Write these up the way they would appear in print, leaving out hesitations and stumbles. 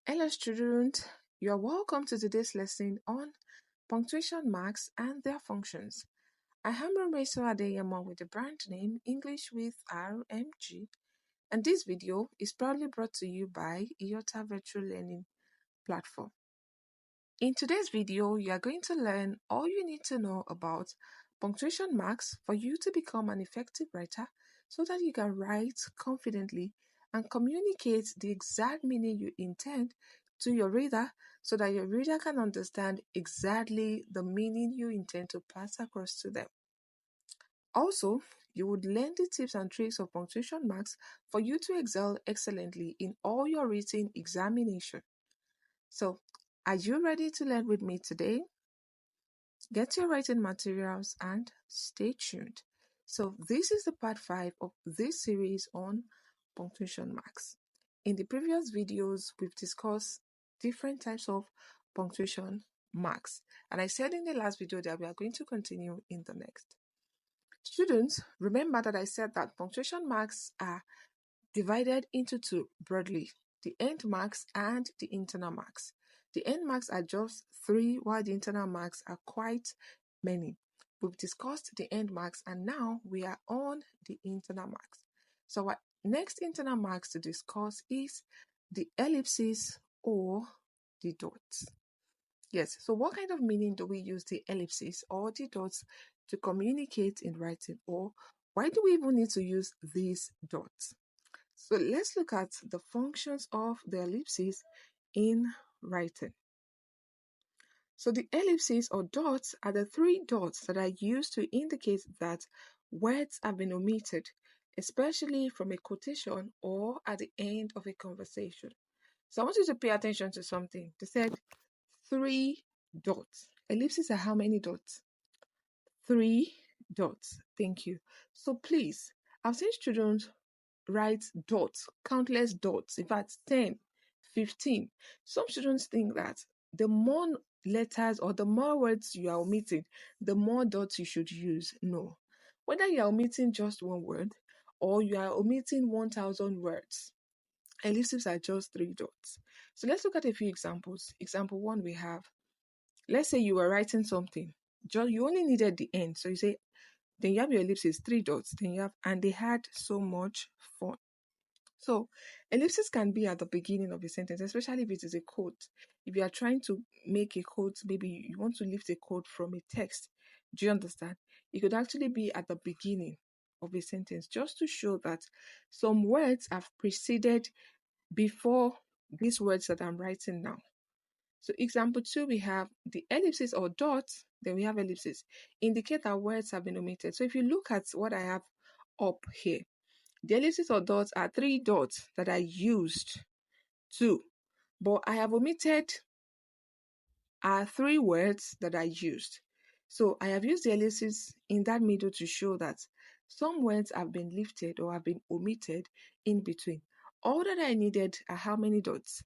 Hello students, you are welcome to today's lesson on punctuation marks and their functions. I am Romeso Adeyemo with the brand name English with RMG, and this video is proudly brought to you by IOTA Virtual Learning Platform. In today's video, you are going to learn all you need to know about punctuation marks for you to become an effective writer so that you can write confidently and communicate the exact meaning you intend to your reader so that your reader can understand exactly the meaning you intend to pass across to them. Also, you would learn the tips and tricks of punctuation marks for you to excel excellently in all your written examination. So, are you ready to learn with me today? Get your writing materials and stay tuned. So, this is the part 5 of this series on punctuation marks. In the previous videos, we've discussed different types of punctuation marks, and I said in the last video that we are going to continue in the next. Students, remember that I said that punctuation marks are divided into two broadly: the end marks and the internal marks. The end marks are just 3, while the internal marks are quite many. We've discussed the end marks and now we are on the internal marks. So our next internal marks to discuss is the ellipses or the dots. Yes, so what kind of meaning do we use the ellipses or the dots to communicate in writing, or why do we even need to use these dots? So let's look at the functions of the ellipses in writing. So the ellipses or dots are the 3 dots that are used to indicate that words have been omitted, especially from a quotation or at the end of a conversation. So I want you to pay attention to something. They said 3 dots. Ellipses are how many dots? 3 dots. Thank you. So please, I've seen students write dots, countless dots, in fact 10, 15. Some students think that the more letters or the more words you are omitting, the more dots you should use. No. Whether you are omitting just one word or you are omitting 1,000 words, ellipses are just 3 dots. So let's look at a few examples. Example 1, we have, let's say you were writing something, just you only needed the end. So you say, then you have your ellipses, 3 dots, then you have, and they had so much fun. So ellipses can be at the beginning of a sentence, especially if it is a quote. If you are trying to make a quote, maybe you want to lift a quote from a text. Do you understand? It could actually be at the beginning of a sentence just to show that some words have preceded before these words that I'm writing now. So example 2, we have the ellipses or dots, then we have ellipses, indicate that words have been omitted. So if you look at what I have up here, the ellipses or dots are 3 dots that I used to, but I have omitted 3 words that I used. So I have used the ellipses in that middle to show that some words have been lifted or have been omitted in between. All that I needed are how many dots?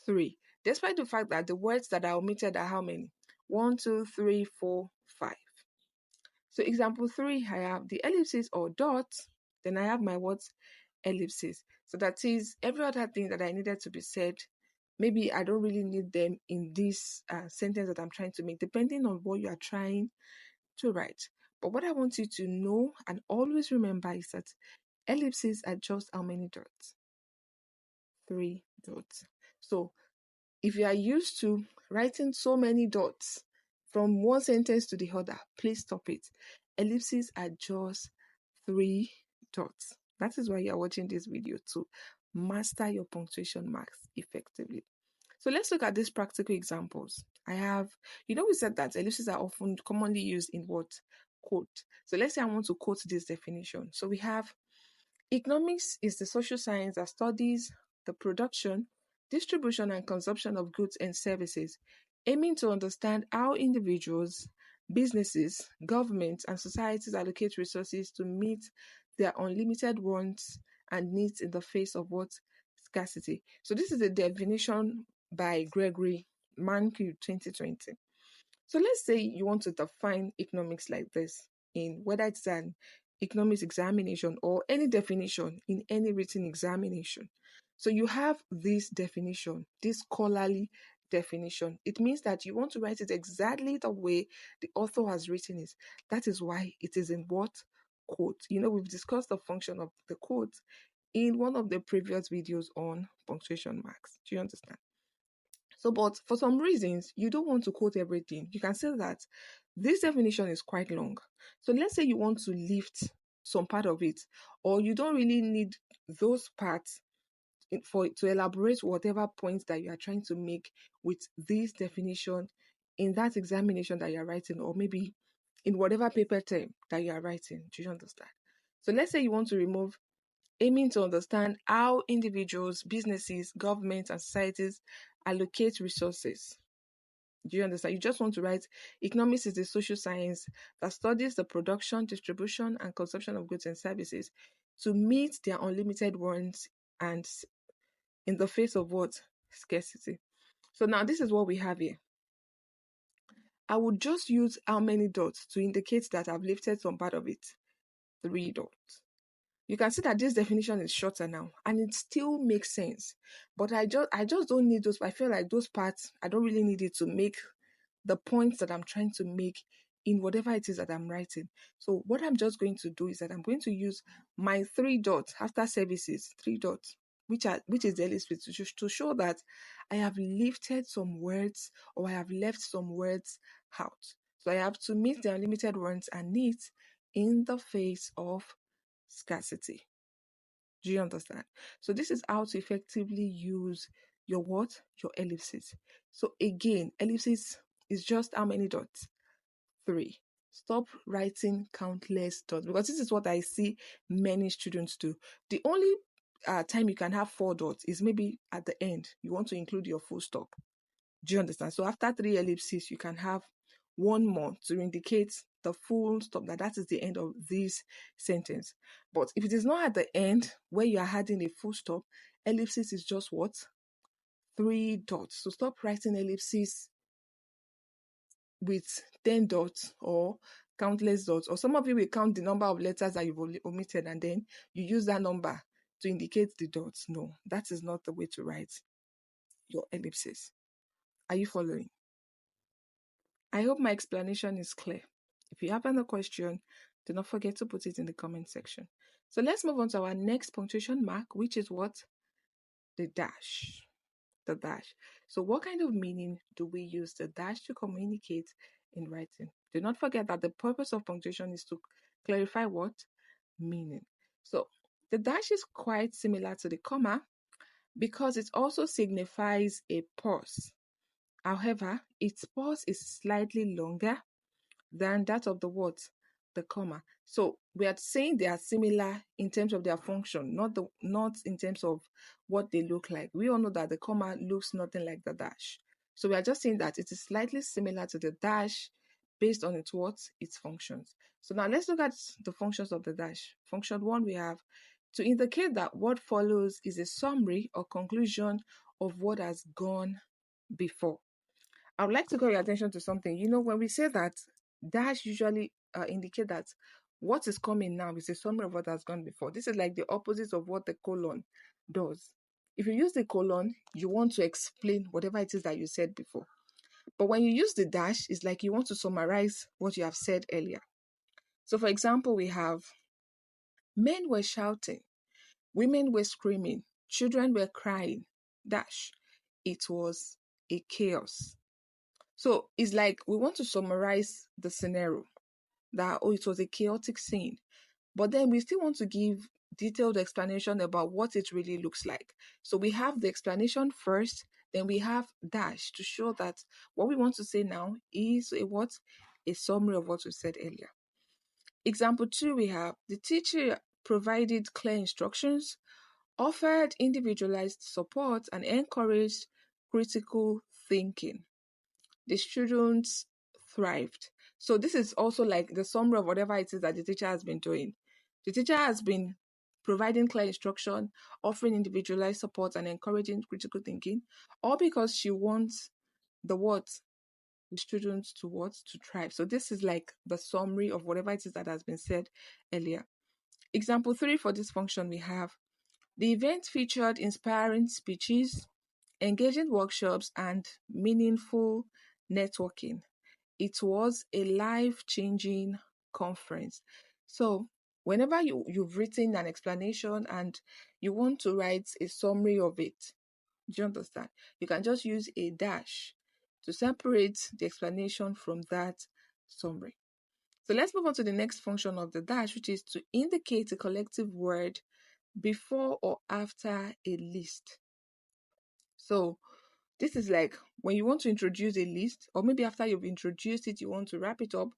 3. Despite the fact that the words that are omitted are how many? 1, 2, 3, 4, 5. So example 3, I have the ellipses or dots, then I have my words ellipses. So that is every other thing that I needed to be said. Maybe I don't really need them in this sentence that I'm trying to make, depending on what you are trying to write. But what I want you to know and always remember is that ellipses are just how many dots? 3 dots. So if you are used to writing so many dots from one sentence to the other, please stop it. Ellipses are just 3 dots. That is why you are watching this video, to master your punctuation marks effectively. So let's look at these practical examples. I have, we said that ellipses are often commonly used in what? Quote. So let's say I want to quote this definition. So we have, economics is the social science that studies the production, distribution, and consumption of goods and services, aiming to understand how individuals, businesses, governments, and societies allocate resources to meet their unlimited wants and needs in the face of what? Scarcity. So this is a definition by Gregory Mankiw 2020. So let's say you want to define economics like this, in whether it's an economics examination or any definition in any written examination. So you have this definition, this scholarly definition. It means that you want to write it exactly the way the author has written it. That is why it is in what? Quote. We've discussed the function of the quote in one of the previous videos on punctuation marks. Do you understand? So, but for some reasons, you don't want to quote everything. You can say that this definition is quite long. So let's say you want to lift some part of it, or you don't really need those parts to elaborate whatever points that you are trying to make with this definition in that examination that you're writing, or maybe in whatever paper term that you are writing. Do you understand? So let's say you want to remove aiming to understand how individuals, businesses, governments, and societies allocate resources. Do you understand? You just want to write economics is the social science that studies the production, distribution, and consumption of goods and services to meet their unlimited wants and in the face of what? Scarcity. So now this is what we have here. I would just use how many dots to indicate that I've lifted some part of it. 3 dots. You can see that this definition is shorter now and it still makes sense. But I just don't need those. I feel like those parts, I don't really need it to make the points that I'm trying to make in whatever it is that I'm writing. So what I'm just going to do is that I'm going to use my 3 dots after services, 3 dots, which is the ellipsis, to show that I have lifted some words or I have left some words out. So I have to meet the unlimited wants and needs in the face of scarcity. Do you understand? So this is how to effectively use your what? Your ellipses. So again, ellipsis is just how many dots? 3. Stop writing countless dots, because this is what I see many students do. The only time you can have 4 dots is maybe at the end. You want to include your full stop. Do you understand? So after 3 ellipses, you can have one more to indicate the full stop, that is the end of this sentence. But if it is not at the end where you are adding a full stop, ellipsis is just what? 3 dots. So stop writing ellipses with 10 dots or countless dots. Or some of you will count the number of letters that you've omitted and then you use that number to indicate the dots. No, that is not the way to write your ellipses. Are you following? I hope my explanation is clear. If you have any question, do not forget to put it in the comment section. So let's move on to our next punctuation mark, which is what? The dash. The dash. So what kind of meaning do we use the dash to communicate in writing? Do not forget that the purpose of punctuation is to clarify what? Meaning. So the dash is quite similar to the comma because it also signifies a pause. However, its pause is slightly longer than that of the what? The comma. So we are saying they are similar in terms of their function, not in terms of what they look like. We all know that the comma looks nothing like the dash. So we are just saying that it is slightly similar to the dash based on its functions. So now let's look at the functions of the dash. Function 1, we have to indicate that what follows is a summary or conclusion of what has gone before. I would like to call your attention to something. When we say that dash usually indicate that what is coming now is a summary of what has gone before. This is like the opposite of what the colon does. If you use the colon, you want to explain whatever it is that you said before. But when you use the dash, it's like you want to summarize what you have said earlier. So for example, we have men were shouting, women were screaming, children were crying, dash. It was a chaos. So it's like we want to summarize the scenario that, it was a chaotic scene. But then we still want to give detailed explanation about what it really looks like. So we have the explanation first, then we have dash to show that what we want to say now is a summary of what we said earlier. Example 2, we have the teacher provided clear instructions, offered individualized support, and encouraged critical thinking. The students thrived. So this is also like the summary of whatever it is that the teacher has been doing. The teacher has been providing clear instruction, offering individualized support, and encouraging critical thinking, all because she wants the students to thrive. So this is like the summary of whatever it is that has been said earlier. Example 3 for this function, we have The event featured inspiring speeches, engaging workshops, and meaningful networking. It was a life-changing conference. So, whenever you've written an explanation and you want to write a summary of it, do you understand? You can just use a dash to separate the explanation from that summary. So let's move on to the next function of the dash, which is to indicate a collective word before or after a list. So this is like when you want to introduce a list, or maybe after you've introduced it, you want to wrap it up,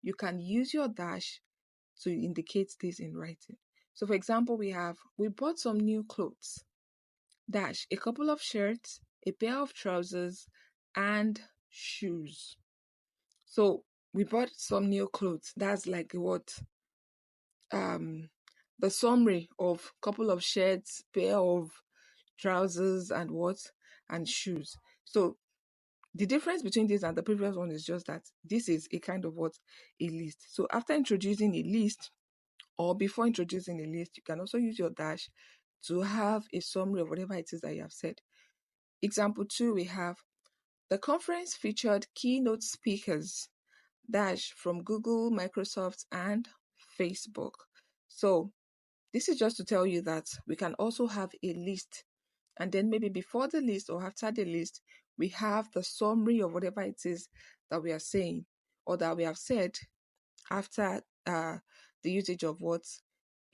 you can use your dash to indicate this in writing. So for example, we bought some new clothes. Dash, a couple of shirts, a pair of trousers, and shoes. So we bought some new clothes. That's like what the summary of couple of shirts, pair of trousers, and what and shoes. So the difference between this and the previous one is just that this is a kind of what a list. So after introducing a list or before introducing a list, you can also use your dash to have a summary of whatever it is that you have said. Example 2, we have the conference featured keynote speakers dash from Google, Microsoft, and Facebook. So this is just to tell you that we can also have a list, and then maybe before the list or after the list, we have the summary of whatever it is that we are saying or that we have said after the usage of what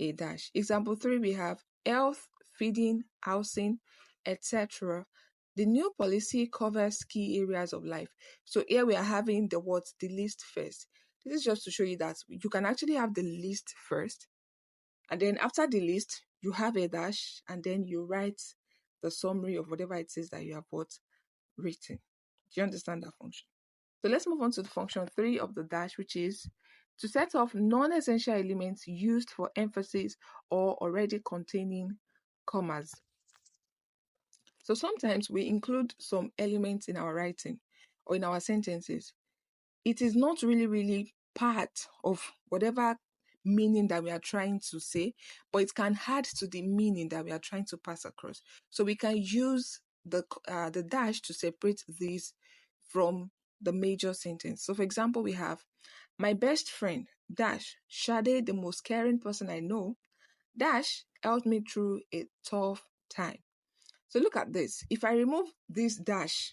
a dash. Example 3, we have health, feeding, housing, etc. The new policy covers key areas of life. So here we are having the list first. This is just to show you that you can actually have the list first, and then after the list, you have a dash, and then you write the summary of whatever it is that you have written. Do you understand that function? So let's move on to the function 3 of the dash, which is to set off non-essential elements used for emphasis or already containing commas. So sometimes we include some elements in our writing or in our sentences. It is not really part of whatever meaning that we are trying to say, but it can add to the meaning that we are trying to pass across. So we can use the dash to separate these from the major sentence. So for example, we have my best friend dash Shade, the most caring person I know, dash helped me through a tough time. So look at this. If I remove this dash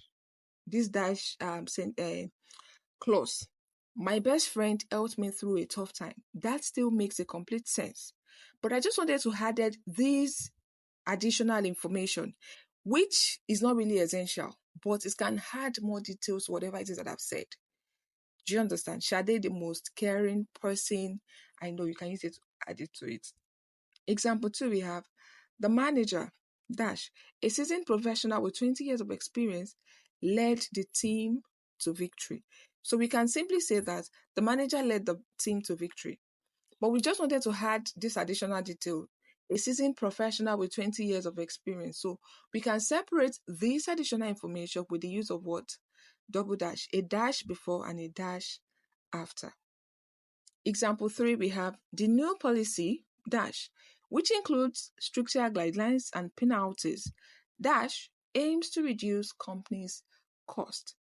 clause, my best friend helped me through a tough time, that still makes a complete sense. But I just wanted to add this additional information, which is not really essential, but it can add more details to whatever it is that I've said. Do you understand? Shade, the most caring person I know, you can use it to add it to it. Example 2, we have the manager dash a seasoned professional with 20 years of experience led the team to victory. So we can simply say that the manager led the team to victory. But we just wanted to add this additional detail, a seasoned professional with 20 years of experience. So we can separate this additional information with the use of what? Double dash, a dash before and a dash after. Example 3, we have the new policy dash, which includes stricter guidelines and penalties, dash aims to reduce companies' cost.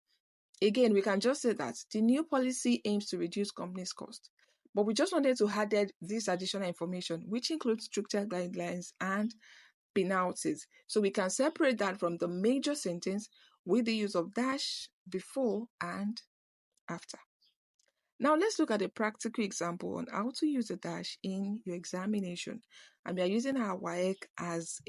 Again, we can just say that the new policy aims to reduce companies' cost. But we just wanted to add this additional information, which includes stricter guidelines and penalties. So we can separate that from the major sentence with the use of dash before and after. Now let's look at a practical example on how to use a dash in your examination. And we are using our WAEC as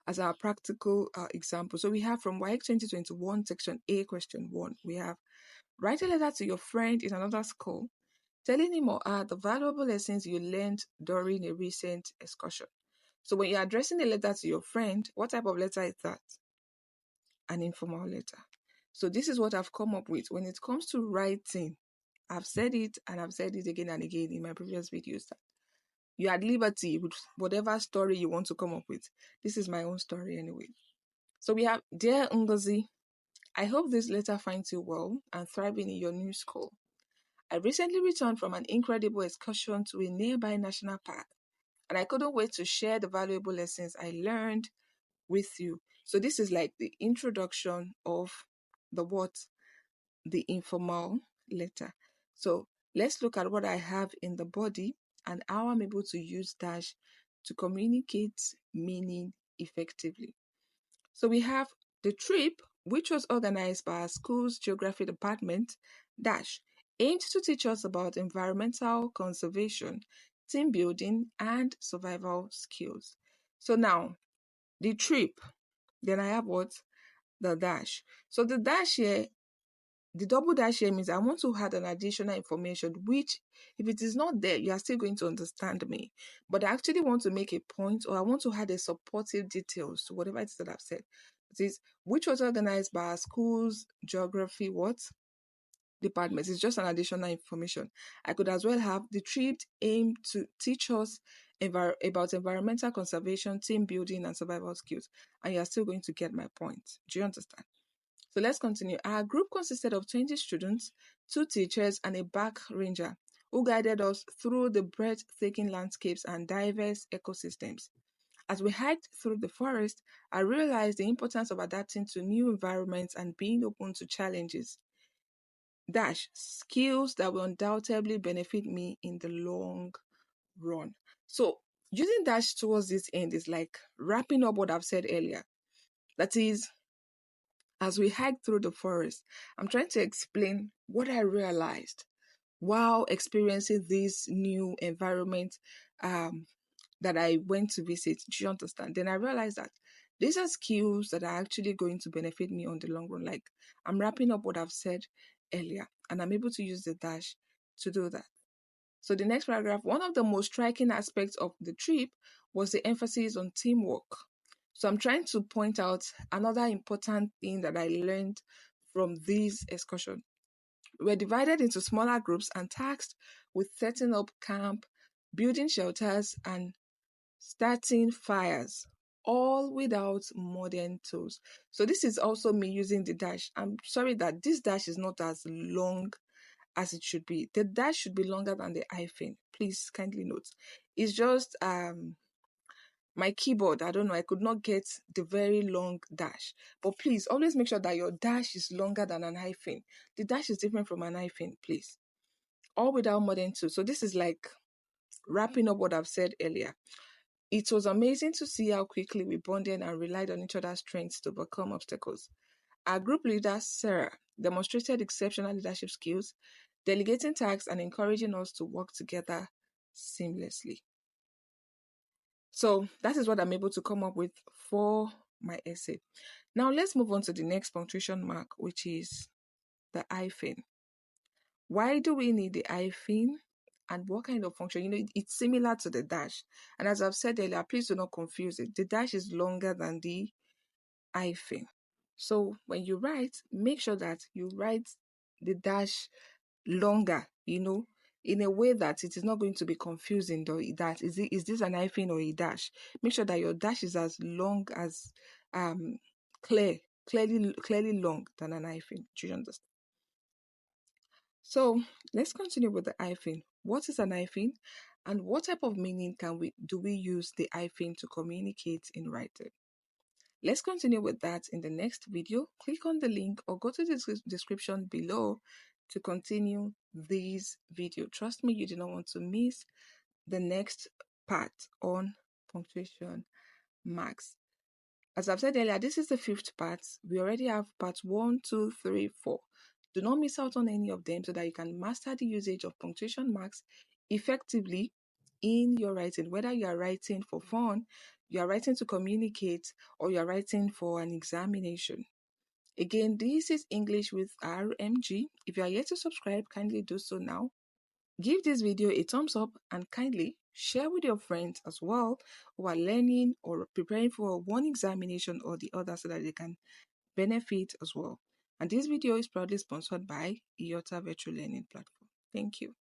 as our practical example. So we have from WAEC 2021, section A, question 1, we have write a letter to your friend in another school, telling him or her the valuable lessons you learned during a recent excursion. So when you're addressing a letter to your friend, what type of letter is that? An informal letter. So this is what I've come up with. When it comes to writing, I've said it and I've said it again and again in my previous videos that you're at liberty with whatever story you want to come up with. This is my own story anyway. So we have, Dear Ngozi, I hope this letter finds you well and thriving in your new school. I recently returned from an incredible excursion to a nearby national park. And I couldn't wait to share the valuable lessons I learned with you. So this is like the introduction of the what? The informal letter. So let's look at what I have in the body and how I'm able to use dash to communicate meaning effectively. So we have the trip, which was organized by our school's geography department, dash, aimed to teach us about environmental conservation, team building, and survival skills. So now, the trip, then I have what? The dash. So the dash here, the double dash here means I want to add an additional information, which if it is not there, you are still going to understand me. But I actually want to make a point, or I want to add a supportive details to whatever it is that I've said. It is which was organized by our school's geography what? Department. It's just an additional information. I could as well have the trip aimed to teach us about environmental conservation, team building, and survival skills. And you are still going to get my point. Do you understand? So let's continue. Our group consisted of 20 students, 2 teachers, and a back ranger who guided us through the breathtaking landscapes and diverse ecosystems. As we hiked through the forest, I realized the importance of adapting to new environments and being open to challenges. Dash, skills that will undoubtedly benefit me in the long run. So using dash towards this end is like wrapping up what I've said earlier. That is, as we hiked through the forest, I'm trying to explain what I realized while experiencing this new environment that I went to visit. Do you understand? Then I realized that these are skills that are actually going to benefit me on the long run. Like I'm wrapping up what I've said earlier, and I'm able to use the dash to do that. So the next paragraph, one of the most striking aspects of the trip was the emphasis on teamwork. So I'm trying to point out another important thing that I learned from this excursion. We're divided into smaller groups and tasked with setting up camp, building shelters, and starting fires, all without modern tools. So this is also me using the dash. I'm sorry that this dash is not as long as it should be. The dash should be longer than the hyphen. Please kindly note. It's just my keyboard, I don't know, I could not get the very long dash. But please always make sure that your dash is longer than an hyphen. The dash is different from an hyphen, please. All without modern tools. So this is like wrapping up what I've said earlier. It was amazing to see how quickly we bonded and relied on each other's strengths to overcome obstacles. Our group leader, Sarah, demonstrated exceptional leadership skills, delegating tasks and encouraging us to work together seamlessly. So that is what I'm able to come up with for my essay. Now let's move on to the next punctuation mark, which is the hyphen. Why do we need the hyphen and what kind of function? You know, it's similar to the dash. And as I've said earlier, please do not confuse it. The dash is longer than the hyphen. So when you write, make sure that you write the dash longer, you know, in a way that it is not going to be confusing. Though that is this an hyphen or a dash? Make sure that your dash is as long as clearly long than an hyphen. Do you understand? So let's continue with the hyphen. What is an hyphen, and what type of meaning do we use the hyphen to communicate in writing? Let's continue with that in the next video. Click on the link or go to the description below to continue this video. Trust me, you do not want to miss the next part on punctuation marks. As I've said earlier, this is the 5th part. We already have parts 1, 2, 3, 4. Do not miss out on any of them so that you can master the usage of punctuation marks effectively in your writing, whether you are writing for fun, you are writing to communicate, or you are writing for an examination. Again, this is English with RMG. If you are yet to subscribe, kindly do so now. Give this video a thumbs up and kindly share with your friends as well who are learning or preparing for one examination or the other so that they can benefit as well. And this video is proudly sponsored by IOTA Virtual Learning Platform. Thank you.